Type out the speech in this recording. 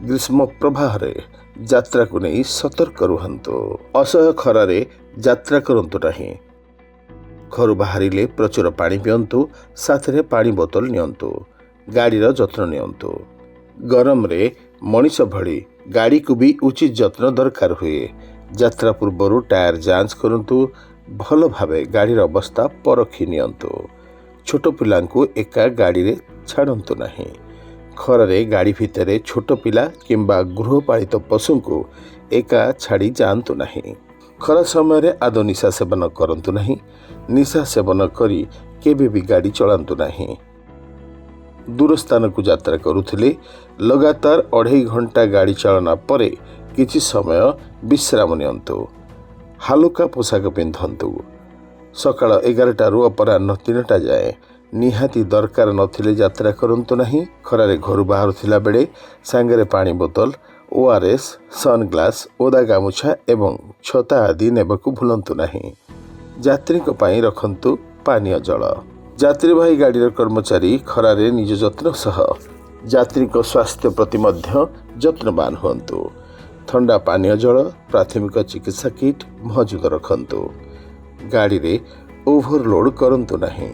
ଗ୍ରୀଷ୍ମ ପ୍ରବାହରେ ଯାତ୍ରାକୁ ନେଇ ସତର୍କ ରୁହନ୍ତୁ। ଅସହ୍ୟ ଖରାରେ ଯାତ୍ରା କରନ୍ତୁ ନାହିଁ। ଘରୁ ବାହାରିଲେ ପ୍ରଚୁର ପାଣି ପିଅନ୍ତୁ, ସାଥିରେ ପାଣି ବୋତଲ ନିଅନ୍ତୁ। ଗାଡ଼ିର ଯତ୍ନ ନିଅନ୍ତୁ। ଗରମରେ ମଣିଷ ଭଳି ଗାଡ଼ିକୁ ବି ଉଚିତ ଯତ୍ନ ଦରକାର ହୁଏ। ଯାତ୍ରା ପୂର୍ବରୁ ଟାୟାର ଯାଞ୍ଚ କରନ୍ତୁ। ଭଲ ଭାବେ ଗାଡ଼ିର ଅବସ୍ଥା ପରଖି ନିଅନ୍ତୁ। ଛୋଟ ପିଲାଙ୍କୁ ଏକା ଗାଡ଼ିରେ ଛାଡ଼ନ୍ତୁ ନାହିଁ। ଖରାରେ ଗାଡ଼ି ଭିତରେ ଛୋଟ ପିଲା କିମ୍ବା ଗୃହପାଳିତ ପଶୁଙ୍କୁ ଏକା ଛାଡ଼ି ଯାଆନ୍ତୁ ନାହିଁ। ଖରା ସମୟରେ ଆଦୌ ନିଶା ସେବନ କରନ୍ତୁ ନାହିଁ। ନିଶା ସେବନ କରି କେବେ ବି ଗାଡ଼ି ଚଳାନ୍ତୁ ନାହିଁ। ଦୂର ସ୍ଥାନକୁ ଯାତ୍ରା କରୁଥିଲେ ଲଗାତାର 2.5 ଘଣ୍ଟା ଗାଡ଼ି ଚାଳନା ପରେ କିଛି ସମୟ ବିଶ୍ରାମ ନିଅନ୍ତୁ। ହାଲୁକା ପୋଷାକ ପିନ୍ଧନ୍ତୁ। ସକାଳ 11ଟାରୁ ଅପରାହ୍ନ 3ଟା ଯାଏଁ ନିହାତି ଦରକାର ନଥିଲେ ଯାତ୍ରା କରନ୍ତୁ ନାହିଁ। ଖରାରେ ଘରୁ ବାହାରୁଥିଲା ବେଳେ ସାଙ୍ଗରେ ପାଣି ବୋତଲ, ORS, ସନ୍ଗ୍ଲାସ୍, ଓଦା ଗାମୁଛା ଏବଂ ଛତା ଆଦି ନେବାକୁ ଭୁଲନ୍ତୁ ନାହିଁ। ଯାତ୍ରୀଙ୍କ ପାଇଁ ରଖନ୍ତୁ ପାନୀୟ ଜଳ। ଯାତ୍ରୀବାହୀ ଗାଡ଼ିର କର୍ମଚାରୀ ଖରାରେ ନିଜ ଯତ୍ନ ସହ ଯାତ୍ରୀଙ୍କ ସ୍ୱାସ୍ଥ୍ୟ ପ୍ରତି ମଧ୍ୟ ଯତ୍ନବାନ ହୁଅନ୍ତୁ। ଥଣ୍ଡା ପାନୀୟ ଜଳ, ପ୍ରାଥମିକ ଚିକିତ୍ସା କିଟ୍ ମହଜୁଦ ରଖନ୍ତୁ। ଗାଡ଼ିରେ ଓଭରଲୋଡ୍ କରନ୍ତୁ ନାହିଁ।